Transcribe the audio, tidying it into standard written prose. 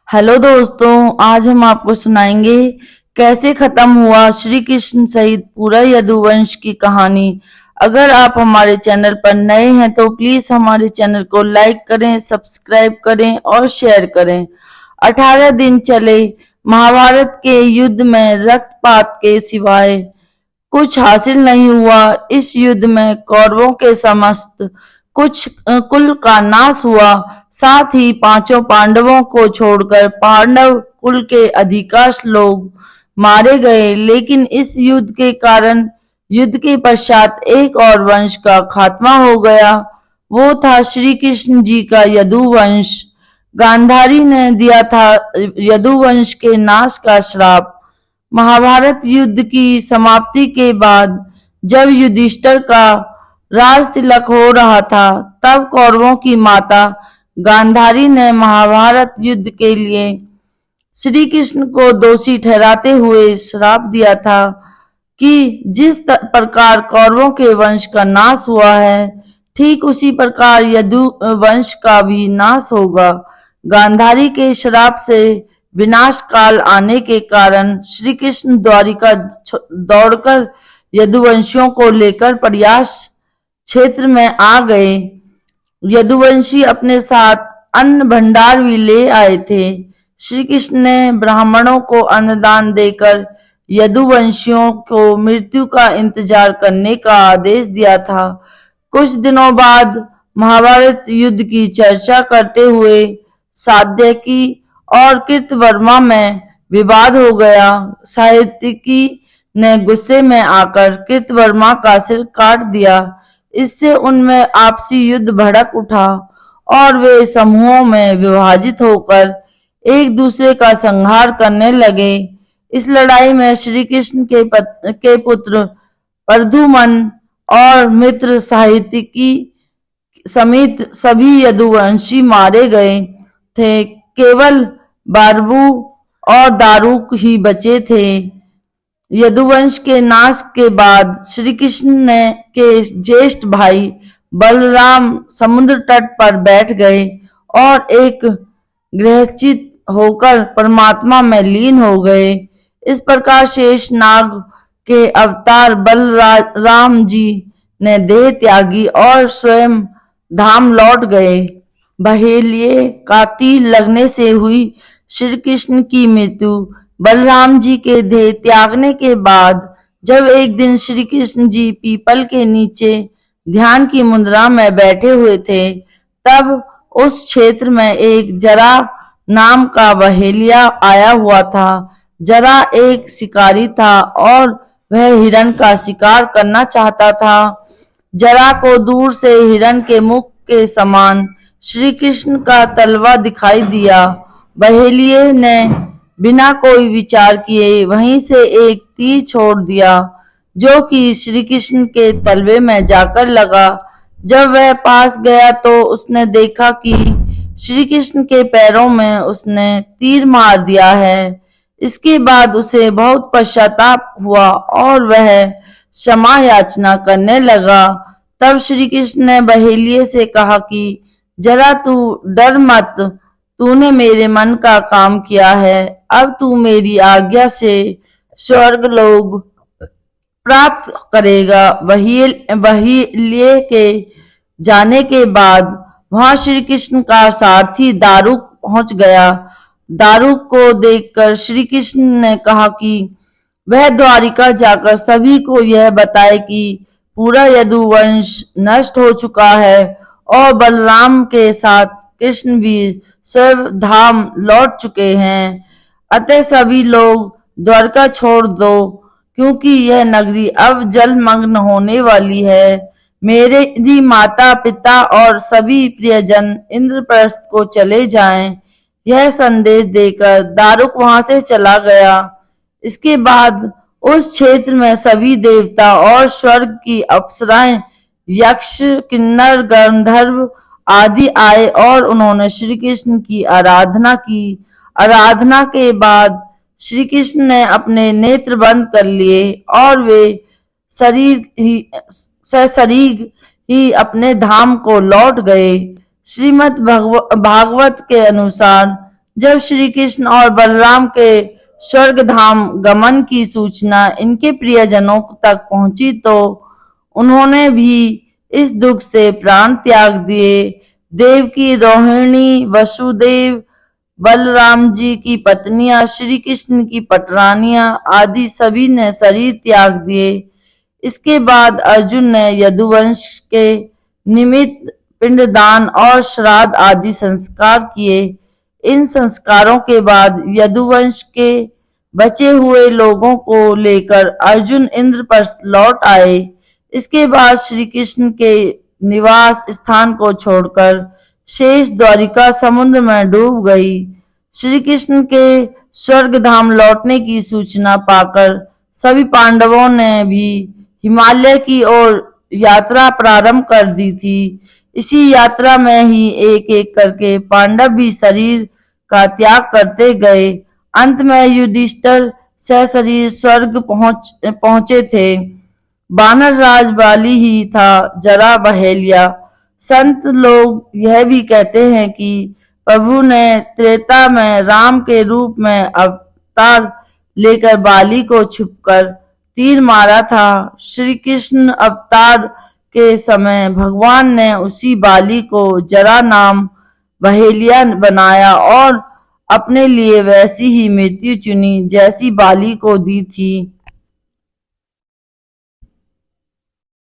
Hello दोस्तों, आज हम आपको सुनाएंगे कैसे खत्म हुआ श्री कृष्ण सहित पूरा यदुवंश की कहानी। अगर आप हमारे चैनल पर नए हैं तो प्लीज हमारे चैनल को लाइक करें, सब्सक्राइब करें और शेयर करें। 18 दिन चले महाभारत के युद्ध में रक्तपात के सिवाय कुछ हासिल नहीं हुआ। इस युद्ध में कौरवों के समस्त कुल का नाश हुआ। साथ ही पांचों पांडवों को छोड़कर पांडव कुल के अधिकांश लोग मारे गए। लेकिन इस युद्ध के कारण युद्ध के पश्चात एक और वंश का खात्मा हो गया। वो था श्री कृष्ण जी का यदुवंश। गांधारी ने दिया था यदुवंश के नाश का श्राप। महाभारत युद्ध की समाप्ति के बाद जब युधिष्ठिर का राज तिलक हो रहा था, तब कौरवों की माता गांधारी ने महाभारत युद्ध के लिए श्री कृष्ण को दोषी ठहराते हुए श्राप दिया था कि जिस प्रकार कौरवों के वंश का नाश हुआ है, ठीक उसी प्रकार यदुवंश का भी नाश होगा। गांधारी के श्राप से विनाश काल आने के कारण श्री कृष्ण द्वारिका दौड़कर यदुवंशियों को लेकर प्रयास क्षेत्र में आ गए। यदुवंशी अपने साथ अन्न भंडार भी ले आए थे। श्री कृष्ण ने ब्राह्मणों को अन्नदान देकर यदुवंशियों को मृत्यु का इंतजार करने का आदेश दिया था। कुछ दिनों बाद महाभारत युद्ध की चर्चा करते हुए सात्यकी और कृतवर्मा में विवाद हो गया। सात्यकी ने गुस्से में आकर कृतवर्मा का सिर काट दिया। इससे उनमें आपसी युद्ध भड़क उठा और वे समूहों में विभाजित होकर एक दूसरे का संहार करने लगे। इस लड़ाई में श्री कृष्ण के पुत्र प्रद्युम्न और मित्र सात्यकी समेत सभी यदुवंशी मारे गए थे। केवल बारबू और दारुक ही बचे थे। यदुवंश के नाश के बाद श्री कृष्ण के ज्येष्ठ भाई बलराम समुद्र तट पर बैठ गए और एक गृहचित होकर परमात्मा में लीन हो गए। इस प्रकार शेष नाग के अवतार बलराम जी ने देह त्यागी और स्वयं धाम लौट गए। बहेलिये का तीर लगने से हुई श्री कृष्ण की मृत्यु। बलराम जी के देह त्यागने के बाद जब एक दिन श्री कृष्ण जी पीपल के नीचे ध्यान की मुद्रा में बैठे हुए थे, तब उस क्षेत्र में एक जरा नाम का बहेलिया आया हुआ था। जरा एक शिकारी था और वह हिरण का शिकार करना चाहता था। जरा को दूर से हिरण के मुख के समान श्री कृष्ण का तलवा दिखाई दिया। बहेलिये ने बिना कोई विचार किए वहीं से एक तीर छोड़ दिया, जो कि श्री कृष्ण के तलवे में जाकर लगा। जब वह पास गया तो उसने देखा कि श्री कृष्ण के पैरों में उसने तीर मार दिया है। इसके बाद उसे बहुत पश्चाताप हुआ और वह क्षमा याचना करने लगा। तब श्री कृष्ण ने बहेलिये से कहा कि जरा तू डर मत, तूने मेरे मन का काम किया है। अब तू मेरी आज्ञा से स्वर्ग लोग प्राप्त करेगा। बहेलिये के जाने के बाद वहां श्री कृष्ण का सारथी दारुक पहुंच गया। दारुक को देखकर श्री कृष्ण ने कहा कि वह द्वारिका जाकर सभी को यह बताए कि पूरा यदुवंश नष्ट हो चुका है और बलराम के साथ कृष्ण भी स्वयं धाम लौट चुके हैं। अतः सभी लोग द्वारका छोड़ दो, क्योंकि यह नगरी अब जलमग्न होने वाली है। मेरी माता पिता और सभी प्रियजन इंद्रप्रस्थ को चले जाएं। यह संदेश देकर दारुक वहां से चला गया। इसके बाद उस क्षेत्र में सभी देवता और स्वर्ग की अप्सराएं, यक्ष, किन्नर, गंधर्व आदि आए और उन्होंने श्री कृष्ण की आराधना की। आराधना के बाद श्री कृष्ण ने अपने नेत्र बंद कर लिए और वे सशरीर ही अपने धाम को लौट गए। श्रीमद् भागवत के अनुसार जब श्री कृष्ण और बलराम के स्वर्ग धाम गमन की सूचना इनके प्रियजनों तक पहुंची तो उन्होंने भी इस दुख से प्राण त्याग दिए। देवकी, रोहिणी, वसुदेव, बलराम जी की पत्नियां, श्री कृष्ण की पटरानियां आदि सभी ने शरीर त्याग दिए। इसके बाद अर्जुन ने यदुवंश के निमित्त पिंडदान और श्राद्ध आदि संस्कार किए। इन संस्कारों के बाद यदुवंश के बचे हुए लोगों को लेकर अर्जुन इंद्रप्रस्थ लौट आए। इसके बाद श्री कृष्ण के निवास स्थान को छोड़कर शेष द्वारिका समुद्र में डूब गई। श्री कृष्ण के स्वर्ग धाम लौटने की सूचना पाकर सभी पांडवों ने भी हिमालय की ओर यात्रा प्रारंभ कर दी थी। इसी यात्रा में ही एक एक करके पांडव भी शरीर का त्याग करते गए। अंत में युधिष्ठिर सशरीर स्वर्ग पहुंचे थे। बानर राज बाली ही था जरा बहेलिया। संत लोग यह भी कहते हैं कि प्रभु ने त्रेता में राम के रूप में अवतार लेकर बाली को छुपकर तीर मारा था। श्री कृष्ण अवतार के समय भगवान ने उसी बाली को जरा नाम बहेलिया बनाया और अपने लिए वैसी ही मृत्यु चुनी जैसी बाली को दी थी।